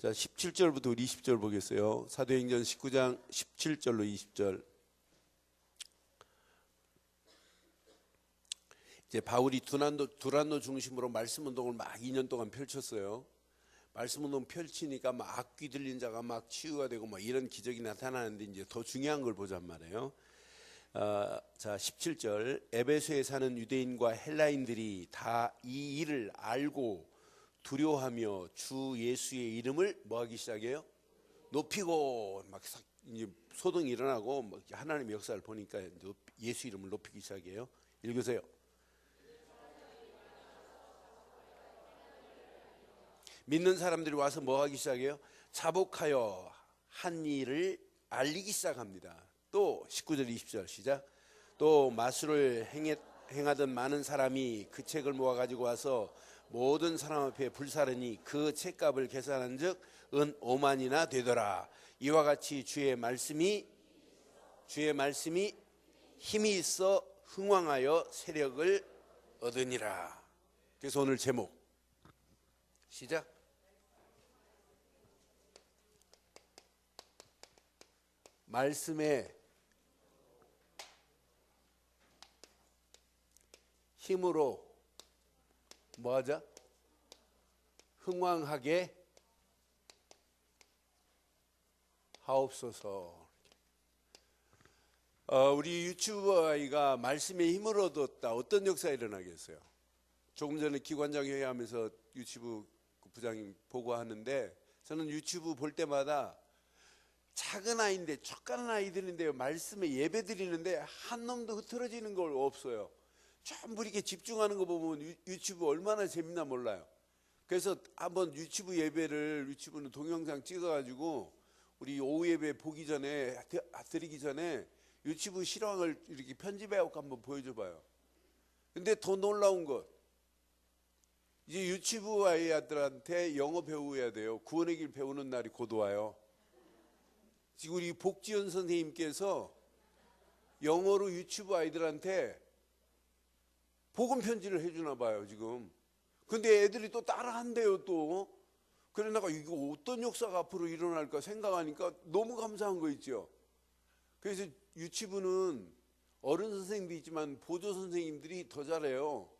자, 17절부터 우리 20절 보겠어요. 사도행전 19장 17절로 20절. 이제 바울이 두란노 중심으로 말씀 운동을 막 2년 동안 펼쳤어요. 말씀 운동 펼치니까 막 악귀 들린 자가 막 치유가 되고 막 이런 기적이 나타나는데 이제 더 중요한 걸 보잔 말이에요. 자, 17절. 에베소에 사는 유대인과 헬라인들이 다 이 일을 알고 두려워하며 주 예수의 이름을 뭐하기 시작해요? 높이고 막 이제 소동이 일어나고 막 하나님의 역사를 보니까 예수 이름을 높이기 시작해요. 읽으세요. 믿는 사람들이 와서 뭐하기 시작해요? 자복하여 한 일을 알리기 시작합니다. 또 19절 20절 시작. 또 마술을 행하던 많은 사람이 그 책을 모아가지고 와서 모든 사람 앞에 불사르니 그 책값을 계산한 즉 은 5만이나 되더라. 이와 같이 주의 말씀이 힘이 있어 흥왕하여 세력을 얻으니라. 그래서 오늘 제목 시작. 말씀의 힘으로 뭐하자? 흥왕하게 하옵소서. 우리 유튜버 아이가 말씀의 힘을 얻었다. 어떤 역사가 일어나겠어요? 조금 전에 기관장 회의하면서 유튜브 부장님 보고하는데 저는 유튜브 볼 때마다 작은 아이인데 촉가는 아이들인데 말씀에 예배 드리는데 한 놈도 흐트러지는 걸 없어요. 전부 이렇게 집중하는 거 보면 유튜브 얼마나 재밌나 몰라요. 그래서 한번 유튜브는 동영상 찍어가지고 우리 오후 예배 보기 전에 드리기 전에 유튜브 실황을 이렇게 편집해갖고 한번 보여줘봐요. 근데 더 놀라운 것, 이제 유튜브 아이들한테 영어 배워야 돼요. 구원의 길 배우는 날이 곧 와요. 지금 우리 복지연 선생님께서 영어로 유튜브 아이들한테 복음 편지를 해주나 봐요 지금. 근데 애들이 또 따라한대요 또. 그래 내가 이거 어떤 역사가 앞으로 일어날까 생각하니까 너무 감사한 거 있죠. 그래서 유튜브는 어른 선생님도 있지만 보조 선생님들이 더 잘해요.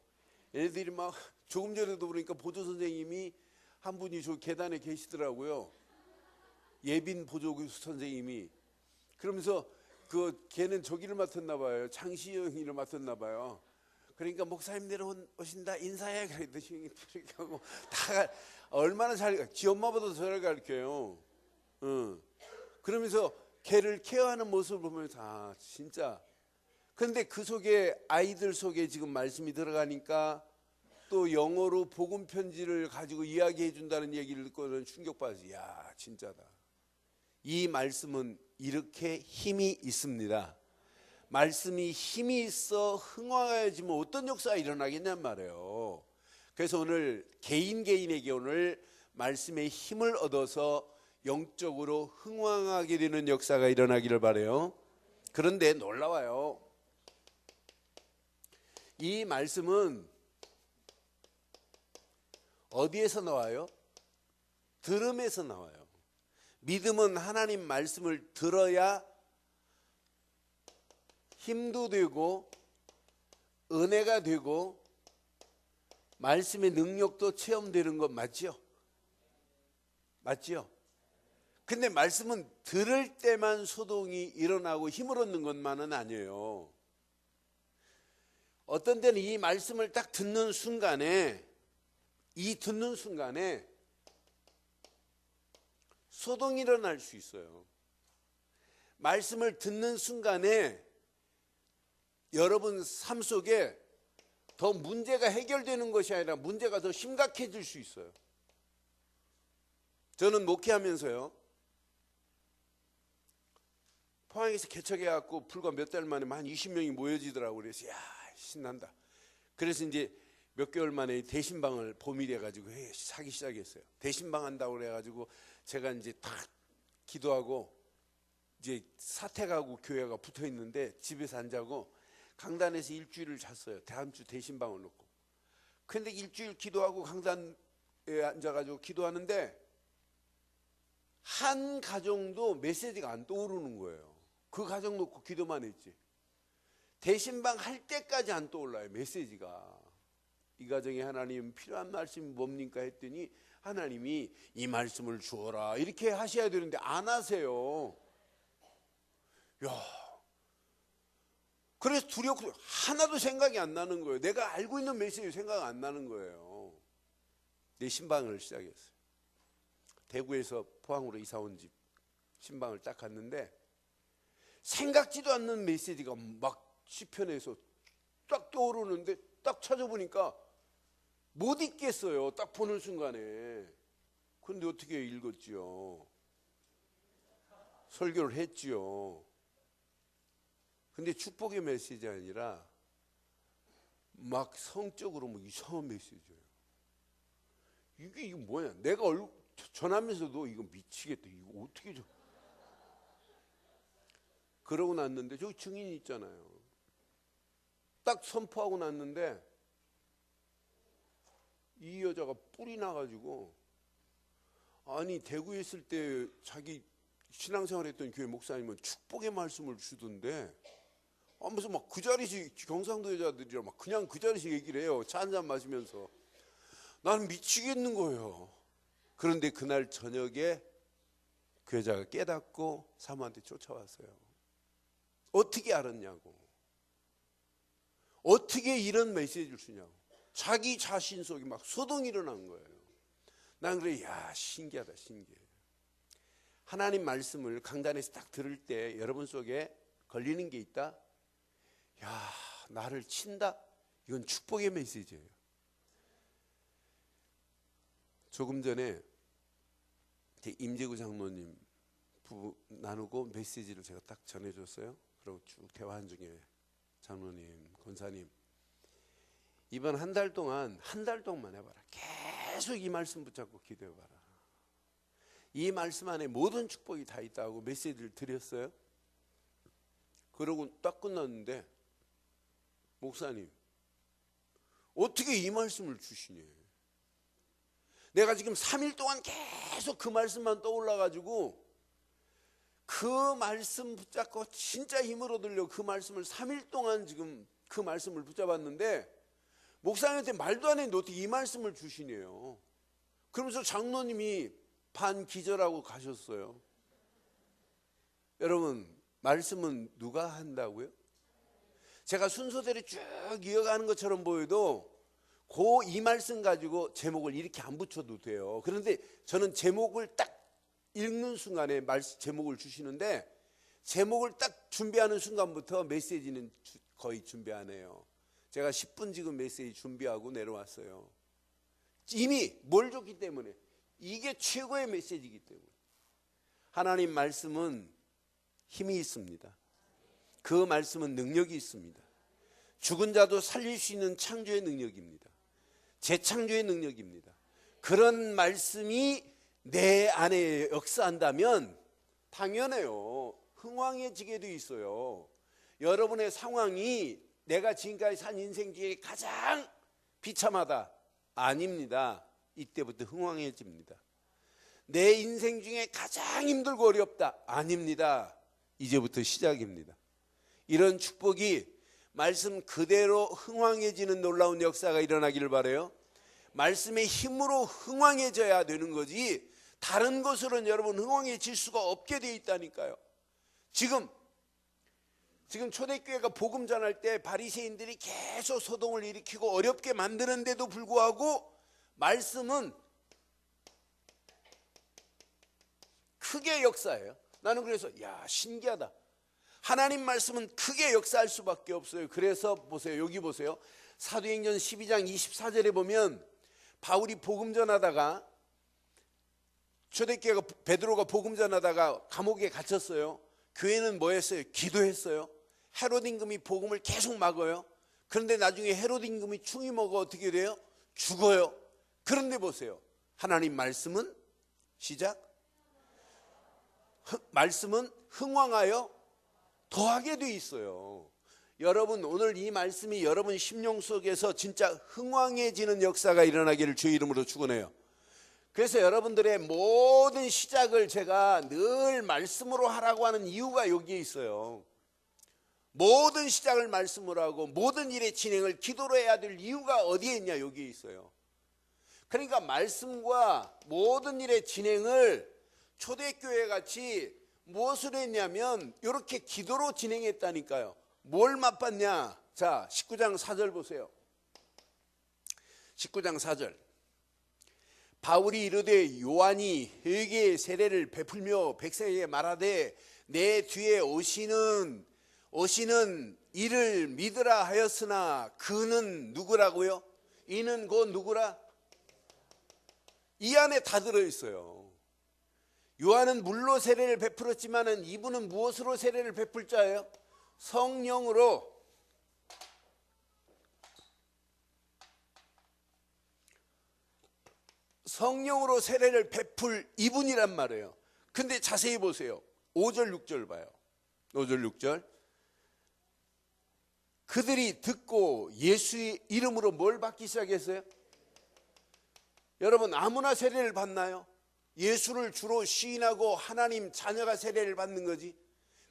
애들이 막 조금 전에도 보니까 보조 선생님이 한 분이 저 계단에 계시더라고요. 예빈 보조 선생님이. 그러면서 걔는 저기를 맡았나 봐요. 장시영이를 맡았나 봐요. 그러니까 목사님 내려오신다 인사해 그랬더니 그렇게 하고 다 얼마나 지 엄마보다 더 잘 가르쳐요. 그러면서 걔를 케어하는 모습을 보면서 진짜. 그런데 그 속에 아이들 속에 지금 말씀이 들어가니까 또 영어로 복음 편지를 가지고 이야기해 준다는 얘기를 듣고는 충격받았어요. 야 진짜다. 이 말씀은 이렇게 힘이 있습니다. 말씀이 힘이 있어 흥황해지면 어떤 역사가 일어나겠냔 말이에요. 그래서 오늘 개인에게 오늘 말씀의 힘을 얻어서 영적으로 흥황하게 되는 역사가 일어나기를 바라요. 그런데 놀라워요. 이 말씀은 어디에서 나와요? 들음에서 나와요. 믿음은 하나님 말씀을 들어야 힘도 되고 은혜가 되고 말씀의 능력도 체험되는 것 맞죠? 맞죠? 근데 말씀은 들을 때만 소동이 일어나고 힘을 얻는 것만은 아니에요. 어떤 때는 이 말씀을 딱 듣는 순간에 소동이 일어날 수 있어요. 말씀을 듣는 순간에 여러분 삶 속에 더 문제가 해결되는 것이 아니라 문제가 더 심각해질 수 있어요. 저는 목회하면서요, 포항에서 개척해갖고 불과 몇 달 만에 한 20명이 모여지더라고요. 그래서 야 신난다. 그래서 이제 몇 개월 만에 대신방을 봄이 돼가지고 하기 시작했어요. 대신방 한다고 그래가지고 제가 이제 딱 기도하고 이제 사택하고 교회가 붙어 있는데 집에서 안 자고 강단에서 일주일을 잤어요. 다음 주 대신방을 놓고. 근데 일주일 기도하고 강단에 앉아가지고 기도하는데 한 가정도 메시지가 안 떠오르는 거예요. 그 가정 놓고 기도만 했지. 대신방 할 때까지 안 떠올라요, 메시지가. 이 가정에 하나님 필요한 말씀이 뭡니까 했더니 하나님이 이 말씀을 주어라 이렇게 하셔야 되는데 안 하세요. 야, 그래서 두렵고 하나도 생각이 안 나는 거예요. 내가 알고 있는 메시지 생각 안 나는 거예요. 내 신방을 시작했어요. 대구에서 포항으로 이사 온 집 신방을 딱 갔는데 생각지도 않는 메시지가 막 시편에서 딱 떠오르는데 딱 찾아보니까 못 읽겠어요. 딱 보는 순간에. 그런데 어떻게 읽었지요? 설교를 했지요. 근데 축복의 메시지 아니라 막 성적으로 뭐 이상한 메시지예요. 이게 뭐야? 내가 전하면서도 이거 미치겠다. 이거 어떻게 좀. 그러고 났는데 저기 증인이 있잖아요. 딱 선포하고 났는데 이 여자가 뿔이 나가지고 아니 대구에 있을 때 자기 신앙생활 했던 교회 목사님은 축복의 말씀을 주던데 무슨 막 그 자리에서 경상도 여자들이랑 막 그냥 그 자리에서 얘기를 해요. 차 한잔 마시면서. 나는 미치겠는 거예요. 그런데 그날 저녁에 그 여자가 깨닫고 사모한테 쫓아왔어요. 어떻게 알았냐고. 어떻게 이런 메시지를 주냐고. 자기 자신 속에 막 소동이 일어난 거예요. 난 그래, 야, 신기하다, 신기해. 하나님 말씀을 강단에서 딱 들을 때 여러분 속에 걸리는 게 있다? 야, 나를 친다? 이건 축복의 메시지예요. 조금 전에 임재구 장로님 부부 나누고 메시지를 제가 딱 전해줬어요. 그리고 쭉 대화한 중에 장로님, 권사님 이번 한 달 동안만 해봐라. 계속 이 말씀 붙잡고 기도해봐라. 이 말씀 안에 모든 축복이 다 있다고 메시지를 드렸어요. 그러고 딱 끝났는데 목사님 어떻게 이 말씀을 주시니? 내가 지금 3일 동안 계속 그 말씀만 떠올라가지고 그 말씀 붙잡고 진짜 힘을 얻으려고 그 말씀을 3일 동안 지금 그 말씀을 붙잡았는데 목사님한테 말도 안 했는데 어떻게 이 말씀을 주시네요. 그러면서 장로님이 반기절하고 가셨어요. 여러분 말씀은 누가 한다고요? 제가 순서대로 쭉 이어가는 것처럼 보여도 이 말씀 가지고 제목을 이렇게 안 붙여도 돼요. 그런데 저는 제목을 딱 읽는 순간에 제목을 주시는데 제목을 딱 준비하는 순간부터 메시지는 거의 준비 안 해요. 제가 10분 지금 메시지 준비하고 내려왔어요. 이미 뭘 줬기 때문에 이게 최고의 메시지이기 때문에. 하나님 말씀은 힘이 있습니다. 그 말씀은 능력이 있습니다. 죽은 자도 살릴 수 있는 창조의 능력입니다. 재창조의 능력입니다. 그런 말씀이 내 안에 역사한다면 당연해요. 흥왕해지게 돼 있어요. 여러분의 상황이 내가 지금까지 산 인생 중에 가장 비참하다. 아닙니다. 이때부터 흥왕해집니다. 내 인생 중에 가장 힘들고 어렵다. 아닙니다. 이제부터 시작입니다. 이런 축복이 말씀 그대로 흥왕해지는 놀라운 역사가 일어나기를 바라요. 말씀의 힘으로 흥왕해져야 되는 거지 다른 것으로는 여러분 흥왕해질 수가 없게 돼 있다니까요. 지금 초대교회가 복음 전할 때 바리새인들이 계속 소동을 일으키고 어렵게 만드는데도 불구하고 말씀은 크게 역사해요. 나는 그래서 야 신기하다. 하나님 말씀은 크게 역사할 수밖에 없어요. 그래서 보세요. 여기 보세요. 사도행전 12장 24절에 보면 바울이 복음 전하다가 초대교회가 베드로가 복음 전하다가 감옥에 갇혔어요. 교회는 뭐 했어요? 기도했어요. 헤롯 임금이 복음을 계속 막아요. 그런데 나중에 헤롯 임금이 충이 먹어 어떻게 돼요? 죽어요. 그런데 보세요. 하나님 말씀은 시작. 말씀은 흥왕하여 더하게 돼 있어요. 여러분 오늘 이 말씀이 여러분 심령 속에서 진짜 흥왕해지는 역사가 일어나기를 주의 이름으로 축원해요. 그래서 여러분들의 모든 시작을 제가 늘 말씀으로 하라고 하는 이유가 여기에 있어요. 모든 시작을 말씀으로 하고 모든 일의 진행을 기도로 해야 될 이유가 어디에 있냐, 여기에 있어요. 그러니까 말씀과 모든 일의 진행을 초대교회 같이 무엇으로 했냐면 이렇게 기도로 진행했다니까요. 뭘 맛봤냐? 자, 19장 4절 보세요. 19장 4절. 바울이 이르되 요한이 회개의 세례를 베풀며 백성에게 말하되 내 뒤에 오시는 이를 믿으라 하였으나 그는 누구라고요? 이는 곧 누구라? 이 안에 다 들어있어요. 요한은 물로 세례를 베풀었지만은 이분은 무엇으로 세례를 베풀 자예요? 성령으로. 성령으로 세례를 베풀 이분이란 말이에요. 근데 자세히 보세요. 5절 6절 봐요. 5절 6절. 그들이 듣고 예수의 이름으로 뭘 받기 시작했어요? 여러분, 아무나 세례를 받나요? 예수를 주로 시인하고 하나님 자녀가 세례를 받는 거지.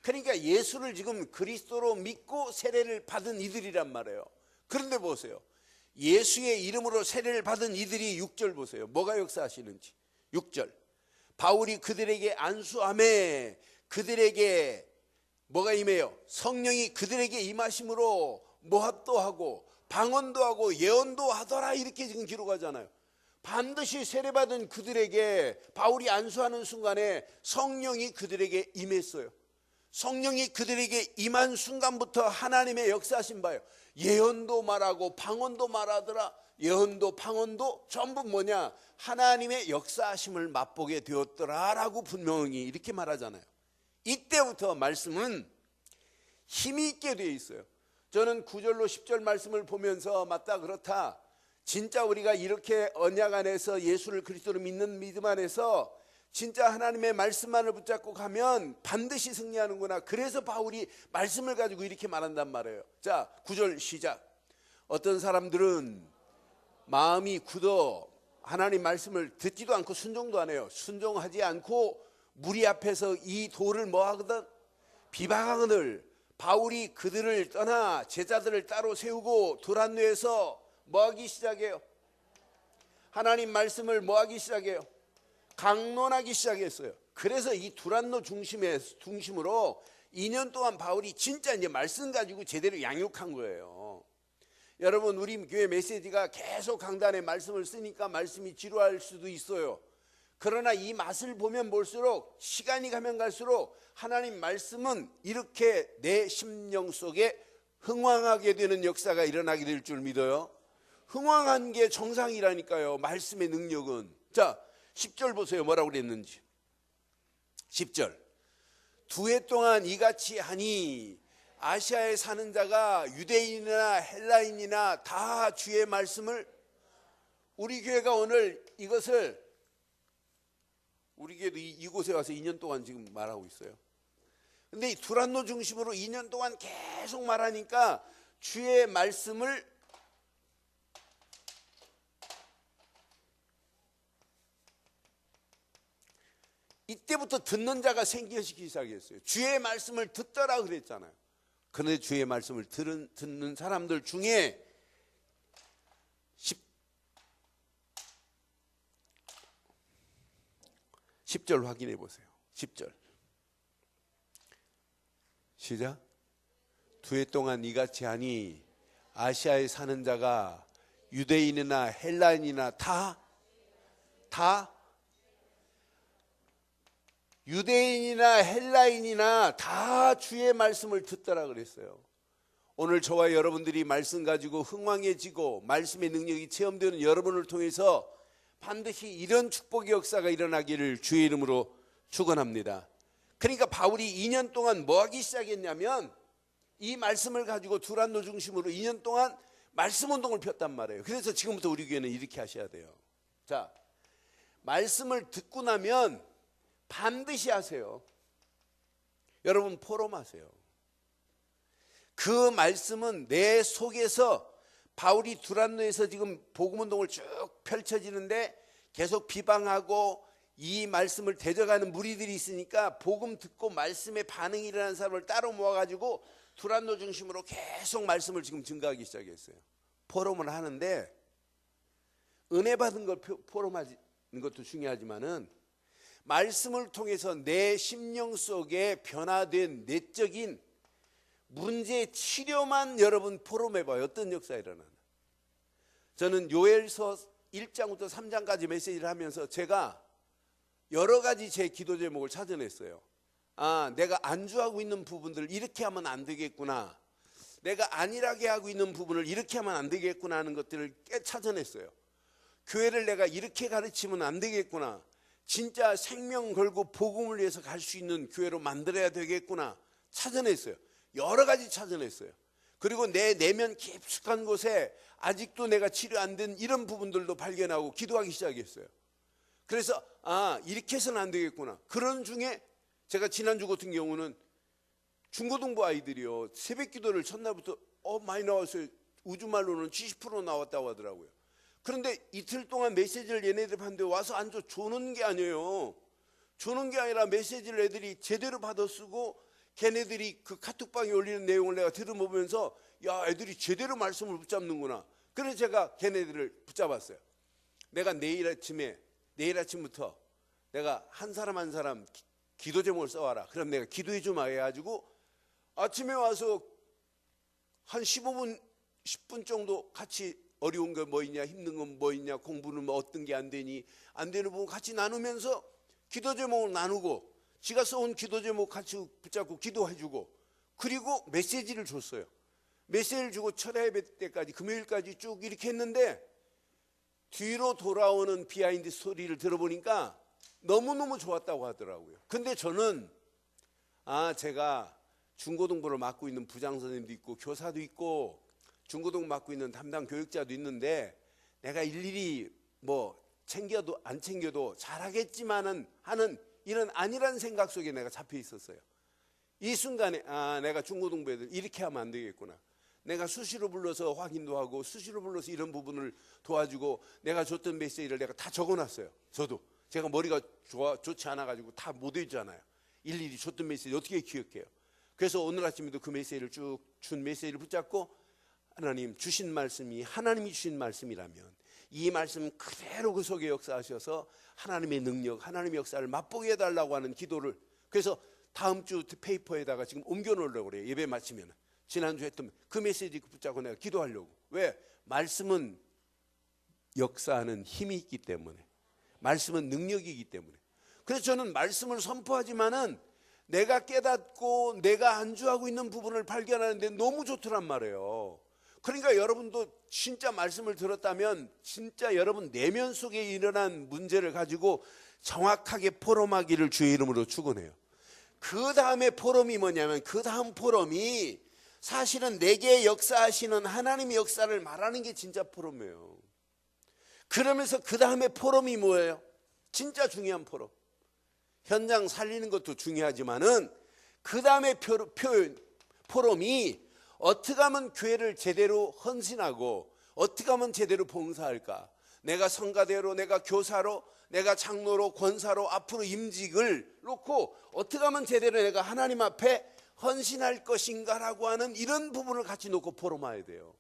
그러니까 예수를 지금 그리스도로 믿고 세례를 받은 이들이란 말이에요. 그런데 보세요. 예수의 이름으로 세례를 받은 이들이 6절 보세요. 뭐가 역사하시는지. 6절. 바울이 그들에게 안수하매 그들에게 뭐가 임해요? 성령이 그들에게 임하심으로 모합도 하고 방언도 하고 예언도 하더라, 이렇게 지금 기록하잖아요. 반드시 세례받은 그들에게 바울이 안수하는 순간에 성령이 그들에게 임했어요. 성령이 그들에게 임한 순간부터 하나님의 역사하신 바예요. 예언도 말하고 방언도 말하더라. 예언도 방언도 전부 뭐냐? 하나님의 역사하심을 맛보게 되었더라라고 분명히 이렇게 말하잖아요. 이때부터 말씀은 힘이 있게 되어 있어요. 저는 9절로 10절 말씀을 보면서 맞다, 그렇다. 진짜 우리가 이렇게 언약 안에서 예수를 그리스도로 믿는 믿음 안에서 진짜 하나님의 말씀만을 붙잡고 가면 반드시 승리하는구나. 그래서 바울이 말씀을 가지고 이렇게 말한단 말이에요. 자, 9절 시작. 어떤 사람들은 마음이 굳어 하나님 말씀을 듣지도 않고 순종도 안 해요. 순종하지 않고 무리 앞에서 이 도를 뭐 하거든? 비방하거늘. 바울이 그들을 떠나 제자들을 따로 세우고 두란노에서 뭐 하기 시작해요? 하나님 말씀을 뭐 하기 시작해요? 강론하기 시작했어요. 그래서 이 두란노 중심으로 2년 동안 바울이 진짜 이제 말씀 가지고 제대로 양육한 거예요. 여러분, 우리 교회 메시지가 계속 강단에 말씀을 쓰니까 말씀이 지루할 수도 있어요. 그러나 이 맛을 보면 볼수록, 시간이 가면 갈수록 하나님 말씀은 이렇게 내 심령 속에 흥왕하게 되는 역사가 일어나게 될 줄 믿어요. 흥왕한 게 정상이라니까요, 말씀의 능력은. 자, 10절 보세요. 뭐라고 그랬는지. 10절. 2해 동안 이같이 하니 아시아에 사는 자가 유대인이나 헬라인이나 다 주의 말씀을. 우리 교회가 오늘 이것을, 우리 교회도 이곳에 와서 2년 동안 지금 말하고 있어요. 근데 이 두란노 중심으로 2년 동안 계속 말하니까 주의 말씀을 이때부터 듣는 자가 생겨지기 시작했어요. 주의 말씀을 듣더라 그랬잖아요. 그런데 주의 말씀을 듣는 사람들 중에 10절 확인해 보세요. 10절 시작. 2해 동안 이같이 하니 아시아에 사는 자가 유대인이나 헬라인이나 다 유대인이나 헬라인이나 다 주의 말씀을 듣더라 그랬어요. 오늘 저와 여러분들이 말씀 가지고 흥왕해지고 말씀의 능력이 체험되는 여러분을 통해서 반드시 이런 축복의 역사가 일어나기를 주의 이름으로 축원합니다. 그러니까 바울이 2년 동안 뭐 하기 시작했냐면 이 말씀을 가지고 두란노 중심으로 2년 동안 말씀 운동을 폈단 말이에요. 그래서 지금부터 우리 교회는 이렇게 하셔야 돼요. 자, 말씀을 듣고 나면 반드시 하세요. 여러분, 포럼하세요. 그 말씀은 내 속에서, 바울이 두란노에서 지금 복음운동을 쭉 펼쳐지는데 계속 비방하고 이 말씀을 대적하는 무리들이 있으니까 복음 듣고 말씀에 반응이 일어나는 사람을 따로 모아가지고 두란노 중심으로 계속 말씀을 지금 증가하기 시작했어요. 포럼을 하는데 은혜 받은 걸 포럼하는 것도 중요하지만은 말씀을 통해서 내 심령 속에 변화된 내적인 문제 치료만 여러분 포럼해봐요. 어떤 역사가 일어나나. 저는 요엘서 1장부터 3장까지 메시지를 하면서 제가 여러 가지 제 기도 제목을 찾아냈어요. 아, 내가 안주하고 있는 부분들을 이렇게 하면 안 되겠구나. 내가 안일하게 하고 있는 부분을 이렇게 하면 안 되겠구나 하는 것들을 찾아냈어요. 교회를 내가 이렇게 가르치면 안 되겠구나. 진짜 생명 걸고 복음을 위해서 갈 수 있는 교회로 만들어야 되겠구나. 찾아냈어요. 여러 가지 찾아냈어요. 그리고 내 내면 깊숙한 곳에 아직도 내가 치료 안 된 이런 부분들도 발견하고 기도하기 시작했어요. 그래서 이렇게 해서는 안 되겠구나. 그런 중에 제가 지난주 같은 경우는 중고등부 아이들이요, 새벽 기도를 첫날부터 많이 나왔어요. 우주말로는 70% 나왔다고 하더라고요. 그런데 이틀 동안 메시지를 얘네들 봤는데 와서 앉아 조는 게 아니에요. 조는 게 아니라 메시지를 애들이 제대로 받아쓰고 걔네들이 그 카톡방에 올리는 내용을 내가 들어보면서 야, 애들이 제대로 말씀을 붙잡는구나. 그래서 제가 걔네들을 붙잡았어요. 내가 내일 아침부터 내가 한 사람 한 사람 기도 제목을 써와라. 그럼 내가 기도해 좀 해가지고 아침에 와서 한 15분 10분 정도 같이 어려운 거 뭐 있냐, 힘든 건 뭐 있냐, 공부는 뭐 어떤 게 안 되니, 안 되는 부분 같이 나누면서 기도 제목을 나누고 지가 써온 기도 제목 같이 붙잡고 기도해주고 그리고 메시지를 줬어요. 메시지를 주고 첫 예배 때까지 금요일까지 쭉 이렇게 했는데 뒤로 돌아오는 비하인드 스토리를 들어보니까 너무너무 좋았다고 하더라고요. 근데 저는 제가 중고등부를 맡고 있는 부장선생님도 있고 교사도 있고 중고등 맡고 있는 담당 교육자도 있는데 내가 일일이 뭐 챙겨도 안 챙겨도 잘하겠지만은 하는 이런 안일한 생각 속에 내가 잡혀 있었어요. 이 순간에 내가 중고등부 애들 이렇게 하면 안 되겠구나. 내가 수시로 불러서 확인도 하고 수시로 불러서 이런 부분을 도와주고 내가 줬던 메시지를 내가 다 적어놨어요. 저도 제가 머리가 좋지 않아가지고 다 못 읽잖아요. 일일이 줬던 메시지 어떻게 기억해요. 그래서 오늘 아침에도 그 메시지를 쭉 준 메시지를 붙잡고 하나님 주신 말씀이 하나님이 주신 말씀이라면 이 말씀 그대로 그 속에 역사하셔서 하나님의 능력, 하나님의 역사를 맛보게 해달라고 하는 기도를 그래서 다음 주 페이퍼에다가 지금 옮겨놓으려고 그래요. 예배 마치면 지난주 했던 그 메시지 붙잡고 내가 기도하려고. 왜? 말씀은 역사하는 힘이 있기 때문에 말씀은 능력이기 때문에 그래서 저는 말씀을 선포하지만은 내가 깨닫고 내가 안주하고 있는 부분을 발견하는데 너무 좋더란 말이에요. 그러니까 여러분도 진짜 말씀을 들었다면 진짜 여러분 내면 속에 일어난 문제를 가지고 정확하게 포럼하기를 주의 이름으로 축원해요. 그 다음에 포럼이 뭐냐면 그 다음 포럼이 사실은 내게 역사하시는 하나님의 역사를 말하는 게 진짜 포럼이에요. 그러면서 그 다음에 포럼이 뭐예요? 진짜 중요한 포럼. 현장 살리는 것도 중요하지만은 그 다음에 포럼이 어떻게 하면 교회를 제대로 헌신하고 어떻게 하면 제대로 봉사할까? 내가 성가대로, 내가 교사로, 내가 장로로, 권사로 앞으로 임직을 놓고 어떻게 하면 제대로 내가 하나님 앞에 헌신할 것인가라고 하는 이런 부분을 같이 놓고 포럼해야 돼요.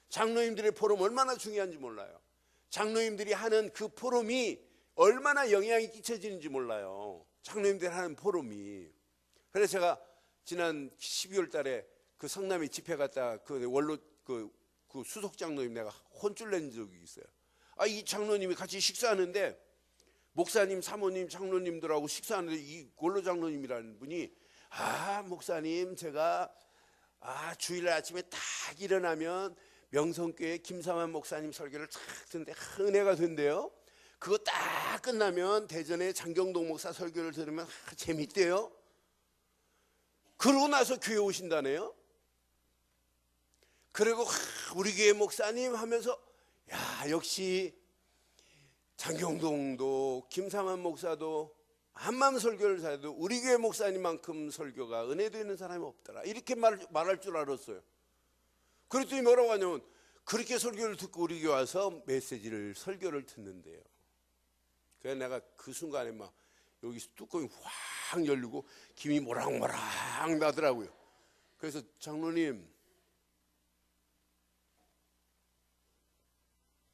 장로님들의 포럼 얼마나 중요한지 몰라요. 장로님들이 하는 그 포럼이 얼마나 영향이 끼쳐지는지 몰라요. 장로님들이 하는 포럼이. 그래서 제가 지난 12월 달에 그 성남에 집회 갔다 그 원로 그 수석 장로님 내가 혼쭐 낸 적이 있어요. 이 장로님이 같이 식사하는데 목사님, 사모님, 장로님들하고 식사하는데 이 원로 장로님이라는 분이 목사님 제가 주일날 아침에 딱 일어나면 명성교회 김삼환 목사님 설교를 탁 듣는데 은혜가 된대요. 그거 딱 끝나면 대전에 장경동 목사 설교를 들으면 재밌대요. 그러고 나서 교회 오신다네요. 그리고 우리 교회 목사님 하면서 역시 장경동도 김삼환 목사도 한마음 설교를 잘해도 우리 교회 목사님만큼 설교가 은혜도 있는 사람이 없더라. 이렇게 말할 줄 알았어요. 그랬더니 뭐라고 하냐면 그렇게 설교를 듣고 우리 교회 와서 설교를 듣는데요. 그래서 내가 그 순간에 막 여기 뚜껑이 확 열리고 김이 모락모락 나더라고요. 그래서 장로님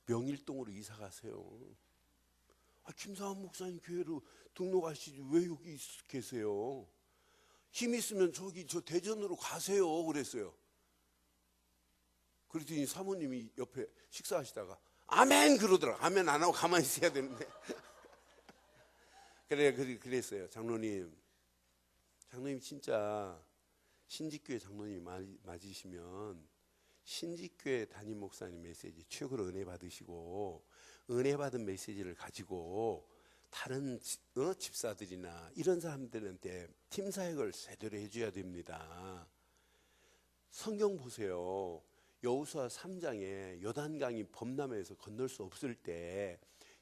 명일동으로 이사 가세요. 김상환 목사님 교회로 등록하시지 왜 여기 계세요? 힘 있으면 저기 저 대전으로 가세요. 그랬어요. 그랬더니 사모님이 옆에 식사하시다가 아멘 그러더라고. 아멘 안 하고 가만히 있어야 되는데. 그랬어요. 장로님 진짜 신직교회 장로님 맞으시면 신직교회 담임 목사님 메시지 최고로 은혜 받으시고 은혜 받은 메시지를 가지고 다른 집사들이나 이런 사람들한테 팀 사역을 제대로 해줘야 됩니다. 성경 보세요. 여호수아 3장에 요단강이 범람해서 건널 수 없을 때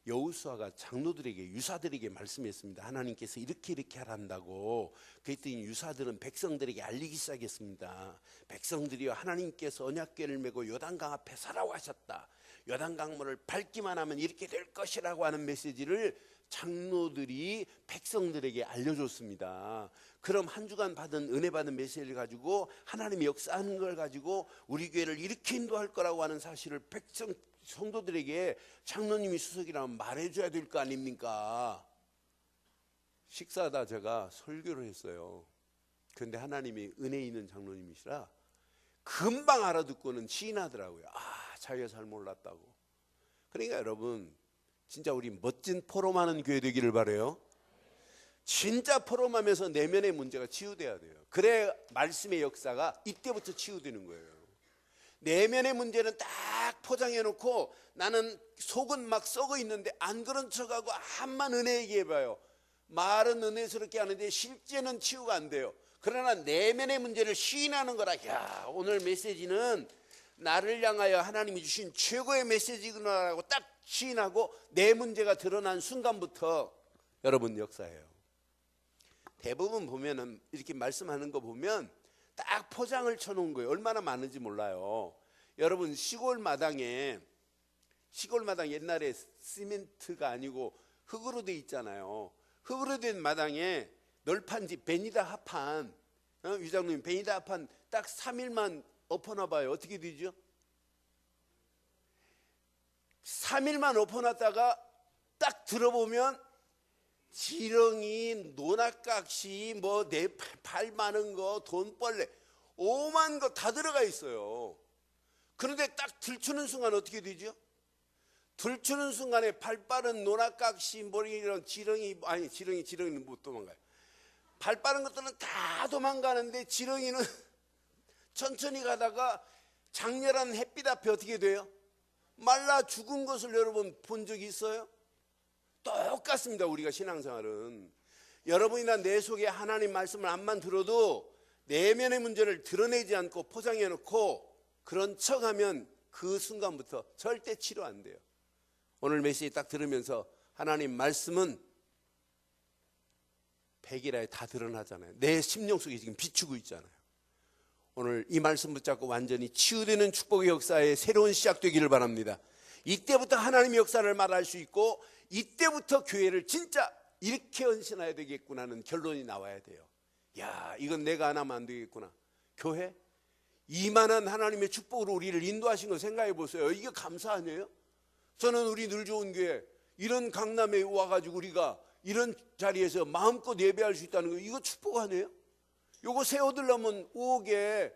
여호수아가 장로들에게 유사들에게 말씀했습니다. 하나님께서 이렇게 하란다고. 그랬더니 유사들은 백성들에게 알리기 시작했습니다. 백성들이여 하나님께서 언약궤를 메고 요단강 앞에 서라고 하셨다. 요단강물을 밟기만 하면 이렇게 될 것이라고 하는 메시지를 장로들이 백성들에게 알려줬습니다. 그럼 한 주간 받은 은혜 받은 메시지를 가지고 하나님이 역사하는 걸 가지고 우리 교회를 이렇게 인도할 거라고 하는 사실을 백성 성도들에게 장로님이 수석이라면 말해줘야 될 거 아닙니까? 식사하다 제가 설교를 했어요. 그런데 하나님이 은혜 있는 장로님이시라 금방 알아듣고는 시인하더라고요. 자기가 잘 몰랐다고. 그러니까 여러분 진짜 우리 멋진 포럼하는 교회 되기를 바라요. 진짜 포럼하면서 내면의 문제가 치유돼야 돼요. 그래 말씀의 역사가 이때부터 치유되는 거예요. 내면의 문제는 딱 포장해 놓고 나는 속은 막 썩어 있는데 안 그런 척하고 암만 은혜 얘기해봐요. 말은 은혜스럽게 하는데 실제는 치유가 안 돼요. 그러나 내면의 문제를 시인하는 거라. 야, 오늘 메시지는 나를 향하여 하나님이 주신 최고의 메시지구나라고 딱 시인하고 내 문제가 드러난 순간부터 여러분 역사예요. 대부분 보면은 이렇게 말씀하는 거 보면 딱 포장을 쳐놓은 거예요. 얼마나 많은지 몰라요. 여러분 시골 마당에 옛날에 시멘트가 아니고 흙으로 돼 있잖아요. 흙으로 된 마당에 널판지 베니다 합판, 위장님 베니다 합판 딱 3일만 엎어놔봐요. 어떻게 되죠? 3일만 엎어놨다가 딱 들어보면 지렁이, 노낙각시, 뭐 내 발 많은 거, 돈벌레, 오만 거 다 들어가 있어요. 그런데 딱 들추는 순간 어떻게 되죠? 들추는 순간에 발 빠른 노낙각시, 뭐 이런 지렁이는 못 도망가요. 발 빠른 것들은 다 도망가는데 지렁이는 천천히 가다가 장렬한 햇빛 앞에 어떻게 돼요? 말라 죽은 것을 여러분 본 적이 있어요? 똑같습니다. 우리가 신앙생활은 여러분이나 내 속에 하나님 말씀을 암만 들어도 내면의 문제를 드러내지 않고 포장해 놓고 그런 척하면 그 순간부터 절대 치료 안 돼요. 오늘 메시지 딱 들으면서 하나님 말씀은 백일하에 다 드러나잖아요. 내 심령 속에 지금 비추고 있잖아요. 오늘 이 말씀 붙잡고 완전히 치유되는 축복의 역사의 새로운 시작되기를 바랍니다. 이때부터 하나님의 역사를 말할 수 있고 이때부터 교회를 진짜 이렇게 헌신해야 되겠구나 하는 결론이 나와야 돼요. 야, 이건 내가 안 하면 안 되겠구나. 교회? 이만한 하나님의 축복으로 우리를 인도하신 거 생각해 보세요. 이게 감사 아니에요? 저는 우리 늘 좋은 교회 이런 강남에 와가지고 우리가 이런 자리에서 마음껏 예배할 수 있다는 거 이거 축복 아니에요? 요거 새 얻으려면 5억에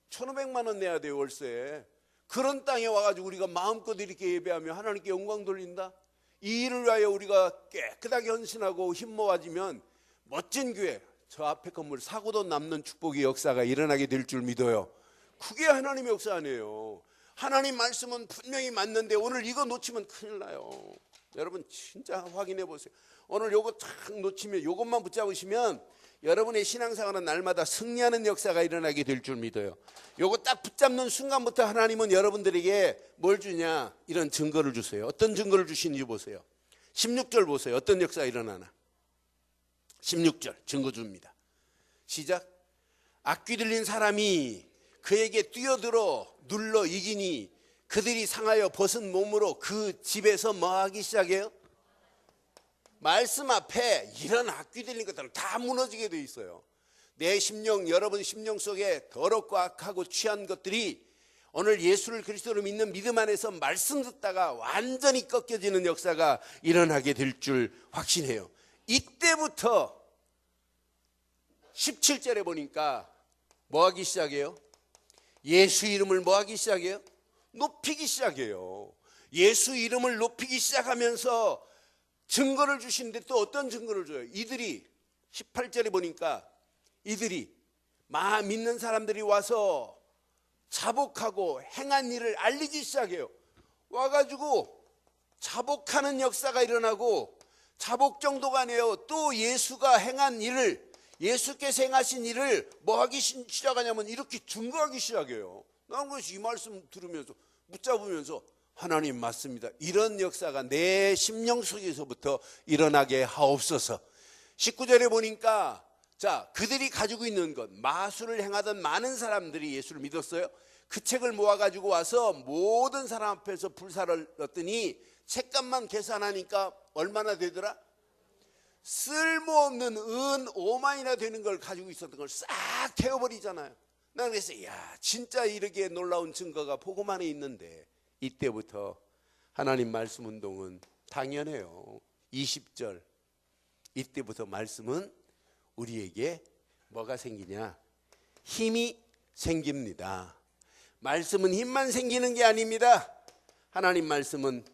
1,500만 원 내야 돼요. 월세. 그런 땅에 와가지고 우리가 마음껏 이렇게 예배하며 하나님께 영광 돌린다. 이 일을 위하여 우리가 깨끗하게 헌신하고 힘 모아지면 멋진 교회, 저 앞에 건물 사고도 남는 축복의 역사가 일어나게 될 줄 믿어요. 그게 하나님의 역사 아니에요. 하나님 말씀은 분명히 맞는데 오늘 이거 놓치면 큰일 나요. 여러분 진짜 확인해 보세요. 오늘 요거 탁 놓치면 요것만 붙잡으시면 여러분의 신앙생활은 날마다 승리하는 역사가 일어나게 될 줄 믿어요. 요거 딱 붙잡는 순간부터 하나님은 여러분들에게 뭘 주냐? 이런 증거를 주세요. 어떤 증거를 주시는지 보세요. 16절 보세요. 어떤 역사가 일어나나. 16절 증거 줍니다. 시작. 악귀 들린 사람이 그에게 뛰어들어 눌러 이기니 그들이 상하여 벗은 몸으로 그 집에서 뭐 하기 시작해요? 말씀 앞에 이런 악귀들린 것들은 다 무너지게 돼 있어요. 내 심령, 여러분 심령 속에 더럽고 악하고 취한 것들이 오늘 예수를 그리스도로 믿는 믿음 안에서 말씀 듣다가 완전히 꺾여지는 역사가 일어나게 될 줄 확신해요. 이때부터 17절에 보니까 뭐 하기 시작해요? 예수 이름을 뭐 하기 시작해요? 높이기 시작해요. 예수 이름을 높이기 시작하면서 증거를 주시는데 또 어떤 증거를 줘요? 이들이 18절에 보니까 이들이 믿는 사람들이 와서 자복하고 행한 일을 알리기 시작해요. 와가지고 자복하는 역사가 일어나고, 자복 정도가 아니에요. 또 예수가 행한 일을, 예수께서 행하신 일을 뭐 하기 시작하냐면 이렇게 증거하기 시작해요. 나는 그래서 이 말씀 들으면서 붙잡으면서 하나님 맞습니다, 이런 역사가 내 심령 속에서부터 일어나게 하옵소서. 19절에 보니까 자, 그들이 가지고 있는 것, 마술을 행하던 많은 사람들이 예수를 믿었어요. 그 책을 모아가지고 와서 모든 사람 앞에서 불사를 넣었더니 책값만 계산하니까 얼마나 되더라? 쓸모없는 은 5만이나 되는 걸 가지고 있었던 걸 싹 태워버리잖아요. 나는 그래서 야, 진짜 이렇게 놀라운 증거가 복음 안에 있는데, 이때부터 하나님 말씀 운동은 당연해요. 20절, 이때부터 말씀은 우리에게 뭐가 생기냐? 힘이 생깁니다. 말씀은 힘만 생기는 게 아닙니다. 하나님 말씀은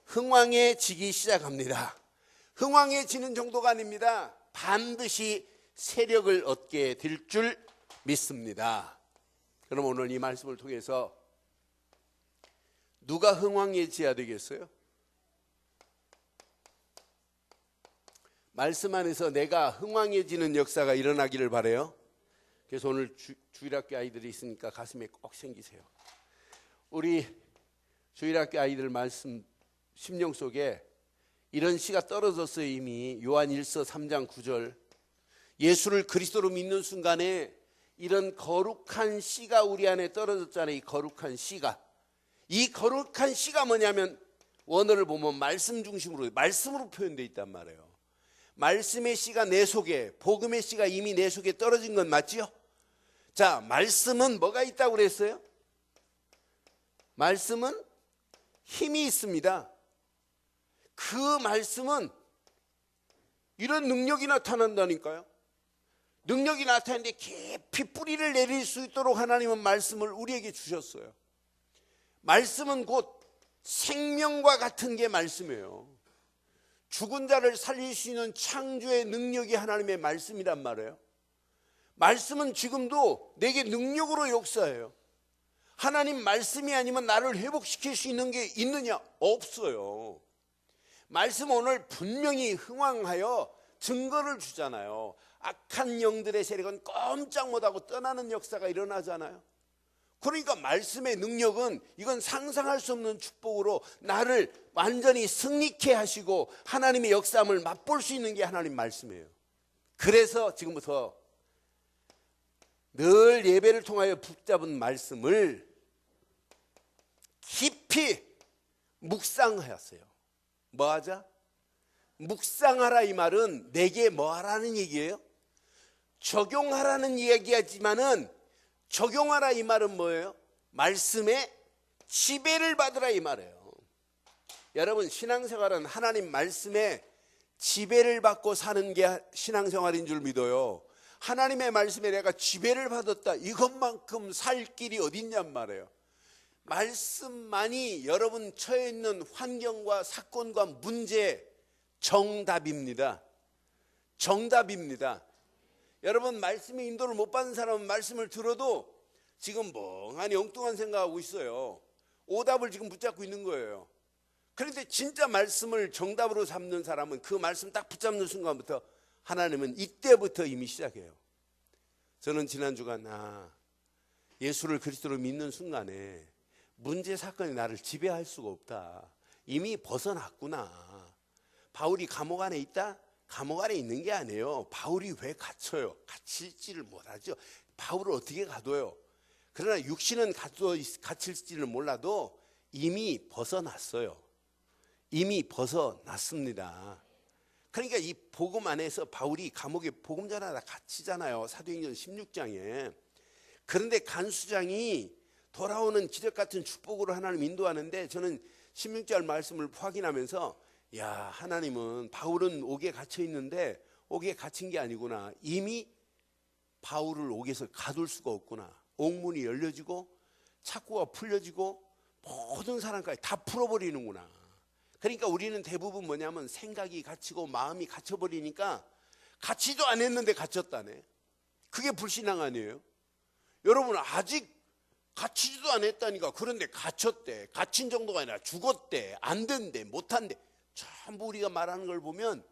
흥왕해지기 시작합니다. 흥왕해지는 정도가 아닙니다. 반드시 세력을 얻게 될 줄 믿습니다. 그럼 오늘 이 말씀을 통해서 누가 흥왕해져야 되겠어요? 말씀 안에서 내가 흥왕해지는 역사가 일어나기를 바라요. 그래서 오늘 주일학교 아이들이 있으니까 가슴에 꼭 생기세요. 우리 주일학교 아이들 말씀 심령 속에 이런 시가 떨어졌어요. 이미 요한 1서 3장 9절, 예수를 그리스도로 믿는 순간에 이런 거룩한 씨가 우리 안에 떨어졌잖아요. 이 거룩한 씨가, 이 거룩한 씨가 뭐냐면 원어를 보면 말씀 중심으로, 말씀으로 표현되어 있단 말이에요. 말씀의 씨가 내 속에, 복음의 씨가 이미 내 속에 떨어진 건 맞지요? 자, 말씀은 뭐가 있다고 그랬어요? 말씀은 힘이 있습니다. 그 말씀은 이런 능력이 나타난다니까요. 능력이 나타나는데 깊이 뿌리를 내릴 수 있도록 하나님은 말씀을 우리에게 주셨어요. 말씀은 곧 생명과 같은 게 말씀이에요. 죽은 자를 살릴 수 있는 창조의 능력이 하나님의 말씀이란 말이에요. 말씀은 지금도 내게 능력으로 역사해요. 하나님 말씀이 아니면 나를 회복시킬 수 있는 게 있느냐? 없어요. 말씀은 오늘 분명히 흥왕하여 증거를 주잖아요. 악한 영들의 세력은 꼼짝 못하고 떠나는 역사가 일어나잖아요. 그러니까 말씀의 능력은 이건 상상할 수 없는 축복으로 나를 완전히 승리케 하시고 하나님의 역사함을 맛볼 수 있는 게 하나님 말씀이에요. 그래서 지금부터 늘 예배를 통하여 붙잡은 말씀을 깊이 묵상하였어요. 뭐 하자? 묵상하라, 이 말은 내게 뭐 하라는 얘기예요? 적용하라는 이야기하지만은, 적용하라 이 말은 뭐예요? 말씀에 지배를 받으라 이 말이에요. 여러분, 신앙생활은 하나님 말씀에 지배를 받고 사는 게 신앙생활인 줄 믿어요. 하나님의 말씀에 내가 지배를 받았다, 이것만큼 살 길이 어딨냔 말이에요. 말씀만이 여러분 처해 있는 환경과 사건과 문제의 정답입니다. 정답입니다. 여러분, 말씀의 인도를 못 받은 사람은 말씀을 들어도 지금 멍하니 엉뚱한 생각하고 있어요. 오답을 지금 붙잡고 있는 거예요. 그런데 진짜 말씀을 정답으로 삼는 사람은 그 말씀 딱 붙잡는 순간부터 하나님은 이때부터 이미 시작해요. 저는 지난 주간 예수를 그리스도로 믿는 순간에 문제 사건이 나를 지배할 수가 없다. 이미 벗어났구나. 바울이 감옥 안에 있다? 감옥 안에 있는 게 아니에요. 바울이 왜 갇혀요? 갇힐지를 못하죠. 바울을 어떻게 가둬요? 그러나 육신은 갇힐지를 몰라도 이미 벗어났어요. 이미 벗어났습니다. 그러니까 이 복음 안에서 바울이 감옥에 복음 전하다 갇히잖아요. 사도행전 16장에. 그런데 간수장이 돌아오는 기적 같은 축복으로 하나님 인도하는데, 저는 16절 말씀을 확인하면서 야, 하나님은 바울은 옥에 갇혀 있는데 옥에 갇힌 게 아니구나. 이미 바울을 옥에서 가둘 수가 없구나. 옥문이 열려지고 착고가 풀려지고 모든 사람까지 다 풀어버리는구나. 그러니까 우리는 대부분 뭐냐면 생각이 갇히고 마음이 갇혀버리니까 갇히도 안 했는데 갇혔다네. 그게 불신앙 아니에요? 여러분, 아직 갇히지도 안 했다니까. 그런데 갇혔대. 갇힌 정도가 아니라 죽었대. 안 된대. 못한대. 전부 우리가 말하는 걸 보면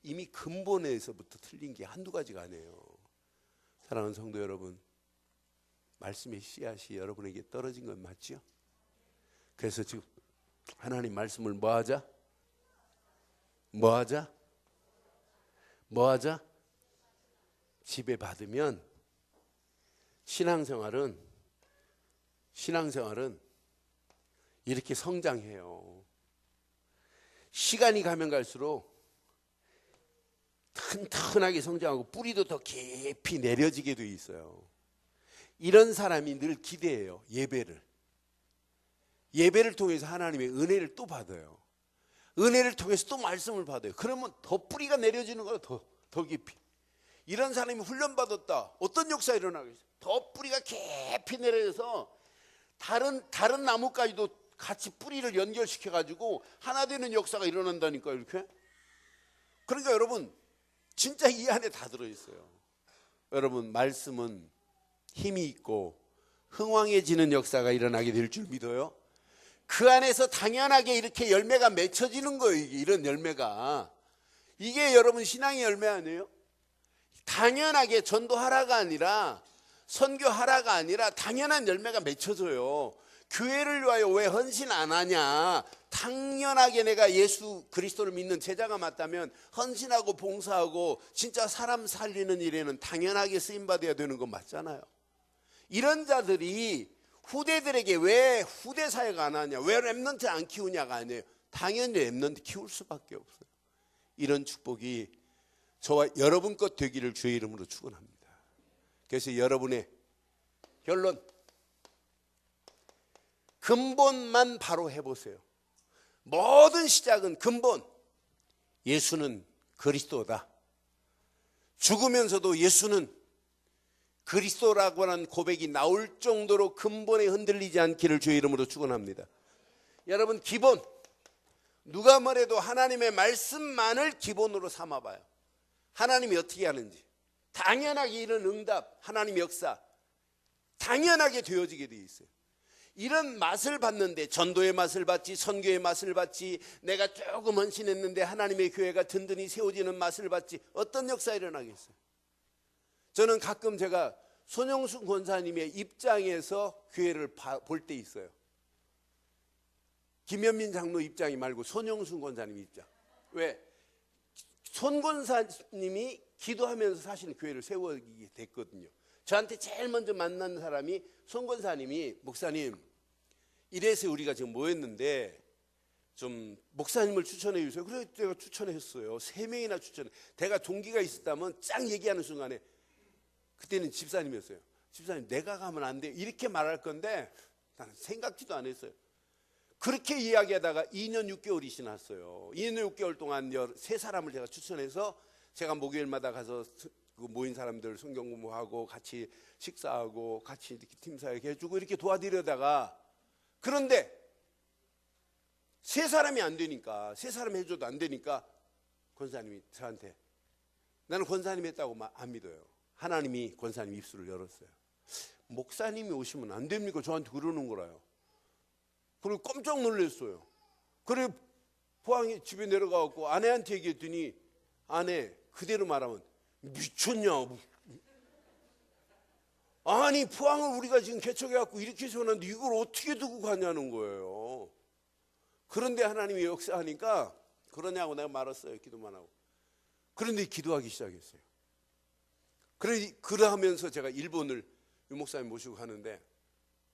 이미 근본에서부터 틀린 게 한두 가지가 아니에요. 사랑하는 성도 여러분, 말씀의 씨앗이 여러분에게 떨어진 건 맞죠? 그래서 지금 하나님 말씀을 뭐 하자? 집에 받으면 신앙생활은 이렇게 성장해요. 시간이 가면 갈수록 튼튼하게 성장하고 뿌리도 더 깊이 내려지게 돼 있어요. 이런 사람이 늘 기대해요. 예배를 통해서 하나님의 은혜를 또 받아요. 은혜를 통해서 또 말씀을 받아요. 그러면 더 뿌리가 내려지는 거예요. 더 깊이. 이런 사람이 훈련받았다. 어떤 역사 일어나겠어요? 더 뿌리가 깊이 내려져서 다른 나무까지도 같이 뿌리를 연결시켜 가지고 하나 되는 역사가 일어난다니까요. 이렇게. 그러니까 여러분, 진짜 이 안에 다 들어있어요. 여러분, 말씀은 힘이 있고 흥왕해지는 역사가 일어나게 될 줄 믿어요. 그 안에서 당연하게 이렇게 열매가 맺혀지는 거예요. 이런 열매가. 이게 여러분 신앙의 열매 아니에요? 당연하게 전도하라가 아니라 선교하라가 아니라 당연한 열매가 맺혀져요. 교회를 위하여 왜 헌신 안 하냐? 당연하게 내가 예수 그리스도를 믿는 제자가 맞다면 헌신하고 봉사하고 진짜 사람 살리는 일에는 당연하게 쓰임받아야 되는 건 맞잖아요. 이런 자들이 후대들에게 왜 후대 사역 안 하냐, 왜 렘넌트 안 키우냐가 아니에요. 당연히 렘넌트 키울 수밖에 없어요. 이런 축복이 저와 여러분 것 되기를 주의 이름으로 축원합니다. 그래서 여러분의 결론, 근본만 바로 해보세요. 모든 시작은 근본. 예수는 그리스도다. 죽으면서도 예수는 그리스도라고 하는 고백이 나올 정도로 근본에 흔들리지 않기를 주의 이름으로 축원합니다. 여러분, 기본. 누가 뭐래도 하나님의 말씀만을 기본으로 삼아봐요. 하나님이 어떻게 하는지. 당연하게 이런 응답, 하나님의 역사 당연하게 되어지게 돼 있어요. 이런 맛을 봤는데, 전도의 맛을 봤지, 선교의 맛을 봤지, 내가 조금 헌신했는데 하나님의 교회가 든든히 세워지는 맛을 봤지, 어떤 역사 일어나겠어요? 저는 가끔 제가 손영순 권사님의 입장에서 교회를 볼 때 있어요. 김현민 장로 입장이 말고 손영순 권사님 입장. 왜? 손 권사님이 기도하면서 사실은 교회를 세우게 됐거든요. 저한테 제일 먼저 만난 사람이 손 권사님이, 목사님, 이래서 우리가 지금 모였는데 좀 목사님을 추천해 주세요. 그래서 제가 추천했어요. 3명이나 추천해. 내가 동기가 있었다면 쫙 얘기하는 순간에, 그때는 집사님이었어요. 집사님, 내가 가면 안 돼, 이렇게 말할 건데 나는 생각지도 안 했어요. 그렇게 이야기하다가 2년 6개월이 지났어요. 2년 6개월 동안 3사람을 제가 추천해서 제가 목요일마다 가서 모인 사람들 성경 공부하고 같이 식사하고 같이 이렇게 팀사역 해주고 이렇게 도와드려다가, 그런데 3사람이 안 되니까, 3사람 해줘도 안 되니까 권사님이 저한테, 나는 권사님 했다고 안 믿어요. 하나님이 권사님 입술을 열었어요. 목사님이 오시면 안 됩니까? 저한테 그러는 거라요. 그리고 깜짝 놀랐어요. 그래 포항에 집에 내려가고 아내한테 얘기했더니, 아내 그대로 말하면 미쳤냐? 아니 포항을 우리가 지금 개척해갖고 이렇게 세워놨는데 이걸 어떻게 두고 가냐는 거예요. 그런데 하나님이 역사하니까 그러냐고 내가 말았어요. 기도만 하고. 그런데 기도하기 시작했어요. 그러하면서 제가 일본을 유 목사님 모시고 가는데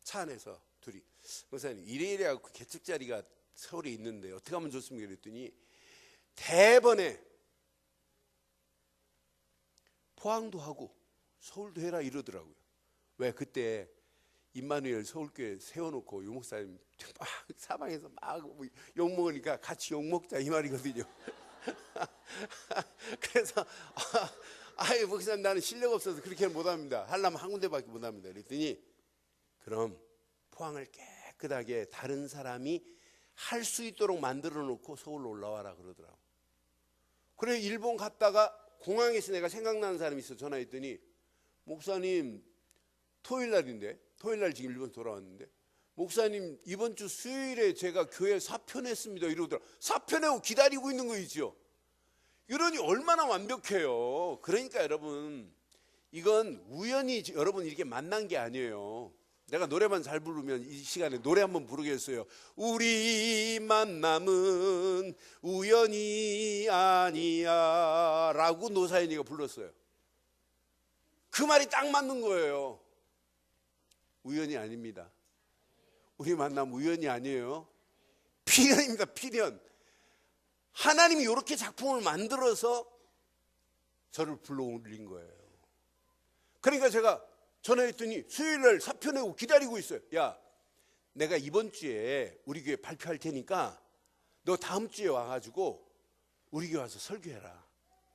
차 안에서 둘이, 목사님 이래 개척 자리가 서울에 있는데 어떻게 하면 좋습니까? 그랬더니 대번에 포항도 하고 서울도 해라 이러더라고요. 왜? 그때 임마누엘 서울교회 세워놓고 유 목사님 막 사방에서 막 욕먹으니까 같이 욕먹자 이 말이거든요. 그래서 아유 목사님 나는 실력 없어서 그렇게는 못합니다. 하려면 한 군데밖에 못합니다. 그랬더니 그럼 포항을 깨끗하게 다른 사람이 할 수 있도록 만들어 놓고 서울로 올라와라 그러더라고. 그래 일본 갔다가 공항에서 내가 생각나는 사람이 있어. 전화했더니 목사님 토요일 날인데, 토요일 날 지금 일본 돌아왔는데, 목사님 이번 주 수요일에 제가 교회 사표냈습니다 이러더라. 사표내고 기다리고 있는 거 있죠. 이러니 얼마나 완벽해요. 그러니까 여러분 이건 우연히 여러분 이렇게 만난 게 아니에요. 내가 노래만 잘 부르면 이 시간에 노래 한번 부르겠어요. 우리 만남은 우연이 아니야 라고 노사연이가 불렀어요. 그 말이 딱 맞는 거예요. 우연이 아닙니다. 우리 만남 우연이 아니에요. 필연입니다. 필연. 하나님이 이렇게 작품을 만들어서 저를 불러올린 거예요. 그러니까 제가 전화했더니 수요일날 사표 내고 기다리고 있어요. 야, 내가 이번 주에 우리 교회 발표할 테니까 너 다음 주에 와가지고 우리 교회 와서 설교해라.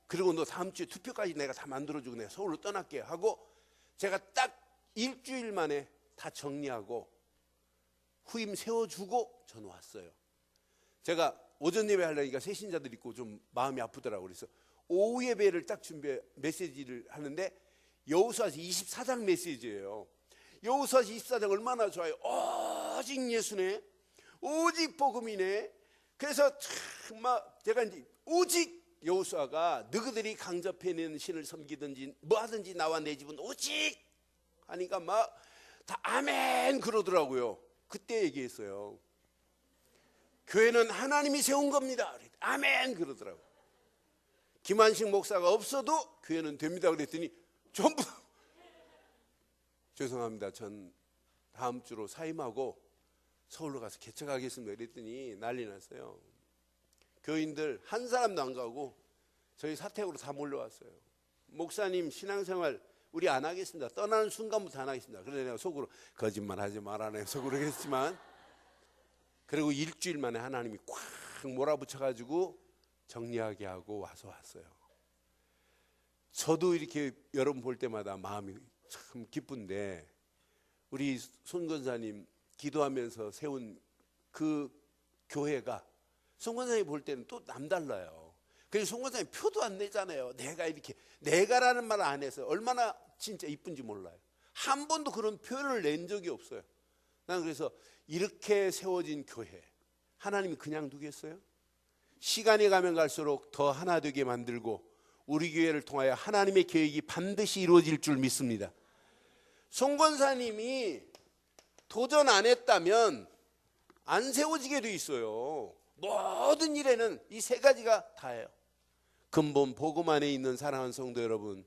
그리고 너 다음 주에 투표까지 내가 다 만들어주고 내가 서울로 떠날게 하고 제가 딱 일주일 만에 다 정리하고 후임 세워주고 저는 왔어요. 제가 오전 예배 하려니까 새신자들 있고 좀 마음이 아프더라고요. 그래서 오후 예배를 딱 준비해 메시지를 하는데 여호수아서 24장 메시지예요. 여호수아서 24장 얼마나 좋아요. 오직 예수네, 오직 복음이네. 그래서 막 제가 이제 오직 여호수아가 너희들이 강접해내는 신을 섬기든지 뭐 하든지 나와 내 집은 오직 하니까 막 다 아멘 그러더라고요. 그때 얘기했어요. 교회는 하나님이 세운 겁니다. 아멘 그러더라고요. 김한식 목사가 없어도 교회는 됩니다 그랬더니 전부 죄송합니다. 전 다음 주로 사임하고 서울로 가서 개척하겠습니다 그랬더니 난리 났어요. 교인들 한 사람도 안 가고 저희 사택으로 다 몰려왔어요. 목사님 신앙생활 우리 안 하겠습니다. 떠나는 순간부터 안 하겠습니다. 그래서 내가 속으로 거짓말하지 말아내 속으로 했지만 그리고 일주일 만에 하나님이 꽉 몰아붙여가지고 정리하게 하고 왔어요. 저도 이렇게 여러분 볼 때마다 마음이 참 기쁜데 우리 손 권사님 기도하면서 세운 그 교회가 손 권사님 볼 때는 또 남달라요. 그래서 손 권사님 표도 안 내잖아요. 내가 이렇게 내가라는 말을 안 해서 얼마나 진짜 이쁜지 몰라요. 한 번도 그런 표현을 낸 적이 없어요. 난 그래서 이렇게 세워진 교회 하나님이 그냥 두겠어요? 시간이 가면 갈수록 더 하나 되게 만들고 우리 교회를 통하여 하나님의 계획이 반드시 이루어질 줄 믿습니다. 송 권사님이 도전 안 했다면 안 세워지게 돼 있어요. 모든 일에는 이 세 가지가 다예요. 근본 복음 안에 있는 사랑하는 성도 여러분,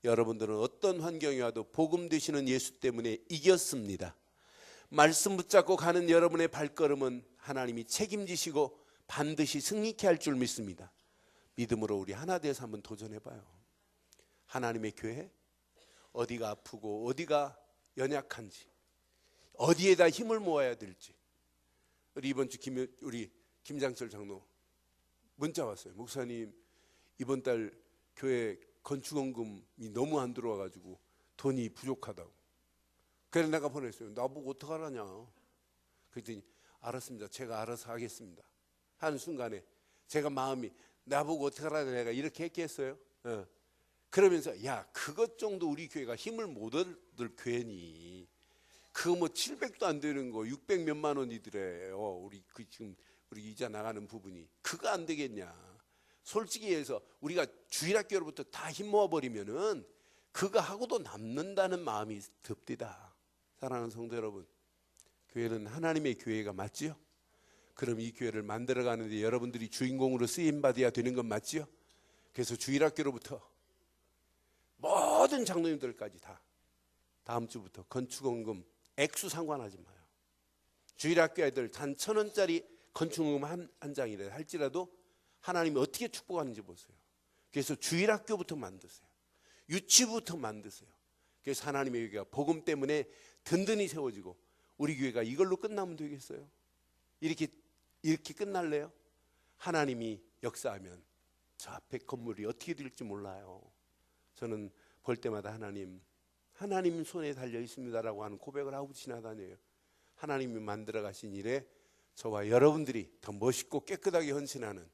여러분들은 어떤 환경이 와도 복음 되시는 예수 때문에 이겼습니다. 말씀 붙잡고 가는 여러분의 발걸음은 하나님이 책임지시고 반드시 승리케 할 줄 믿습니다. 믿음으로 우리 하나 되어서 한번 도전해봐요. 하나님의 교회 어디가 아프고 어디가 연약한지 어디에다 힘을 모아야 될지. 우리 이번 주 우리 김장철 장로 문자 왔어요. 목사님 이번 달 교회 건축원금이 너무 안 들어와가지고 돈이 부족하다고. 그래서 내가 보냈어요. 나보고 어떡하라냐. 그랬더니 알았습니다. 제가 알아서 하겠습니다. 하는 순간에 제가 마음이 나보고 어떡하라냐 내가 이렇게 했겠어요. 그러면서 야 그것 정도 우리 교회가 힘을 못 얻을 교회니 그거 뭐 700도 안 되는 거 600 몇만 원이더래요. 우리 지금 우리 이자 나가는 부분이 그거 안 되겠냐. 솔직히 해서 우리가 주일학교로부터 다 힘 모아버리면은 그거 하고도 남는다는 마음이 듭디다. 사랑하는 성도 여러분, 교회는 하나님의 교회가 맞지요? 그럼 이 교회를 만들어가는데 여러분들이 주인공으로 쓰임받아야 되는 건 맞지요? 그래서 주일학교로부터 모든 장로님들까지 다 다음 주부터 건축원금 액수 상관하지 마요. 주일학교 애들 단 1,000원짜리 건축원금 한 장이라 할지라도 하나님이 어떻게 축복하는지 보세요. 그래서 주일학교부터 만드세요. 유치부터 만드세요. 그래서 하나님의 교회가 복음 때문에 든든히 세워지고, 우리 교회가 이걸로 끝나면 되겠어요? 이렇게 끝날래요? 하나님이 역사하면 저 앞에 건물이 어떻게 될지 몰라요. 저는 볼 때마다 하나님 손에 달려 있습니다라고 하는 고백을 하고 지나다녀요. 하나님이 만들어 가신 일에 저와 여러분들이 더 멋있고 깨끗하게 헌신하는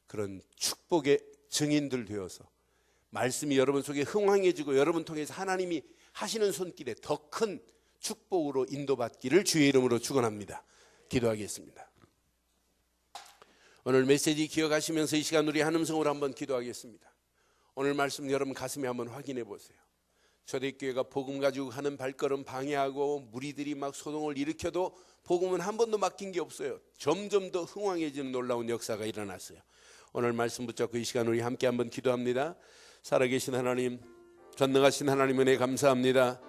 그런 축복의 증인들 되어서 말씀이 여러분 속에 흥황해지고 여러분 통해서 하나님이 하시는 손길에 더 큰 축복으로 인도받기를 주의 이름으로 축원합니다. 기도하겠습니다. 오늘 메시지 기억하시면서 이 시간 우리 한 음성으로 한번 기도하겠습니다. 오늘 말씀 여러분 가슴에 한번 확인해 보세요. 초대교회가 복음 가지고 하는 발걸음 방해하고 무리들이 막 소동을 일으켜도 복음은 한 번도 맡긴 게 없어요. 점점 더 흥황해지는 놀라운 역사가 일어났어요. 오늘 말씀 붙잡고 이 시간 우리 함께 한번 기도합니다. 살아계신 하나님, 전능하신 하나님 은혜 감사합니다.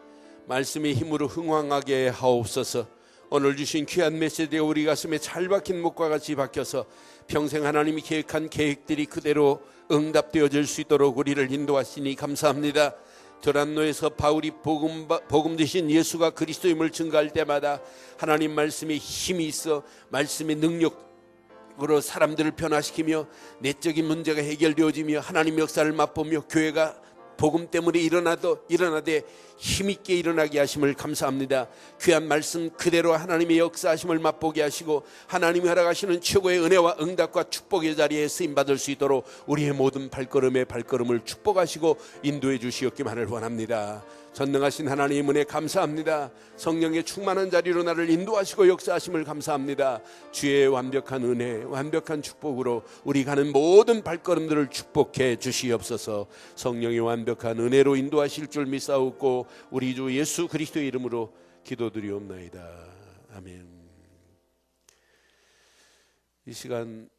말씀의 힘으로 흥황하게 하옵소서. 오늘 주신 귀한 메시지가 우리 가슴에 잘 박힌 목과 같이 박혀서 평생 하나님이 계획한 계획들이 그대로 응답되어질 수 있도록 우리를 인도하시니 감사합니다. 도란노에서 바울이 복음 되신 예수가 그리스도임을 증거할 때마다 하나님 말씀에 힘이 있어 말씀의 능력으로 사람들을 변화시키며 내적인 문제가 해결되어지며 하나님 역사를 맛보며 교회가 복음 때문에 일어나되 힘있게 일어나게 하심을 감사합니다. 귀한 말씀 그대로 하나님의 역사하심을 맛보게 하시고 하나님이 허락하시는 최고의 은혜와 응답과 축복의 자리에 쓰임받을 수 있도록 우리의 모든 발걸음을 축복하시고 인도해 주시옵기만을 원합니다. 전능하신 하나님 은혜 감사합니다. 성령의 충만한 자리로 나를 인도하시고 역사하심을 감사합니다. 주의 완벽한 은혜, 완벽한 축복으로 우리 가는 모든 발걸음들을 축복해 주시옵소서. 성령의 완벽한 은혜로 인도하실 줄 믿사옵고 우리 주 예수 그리스도의 이름으로 기도드리옵나이다. 아멘. 이 시간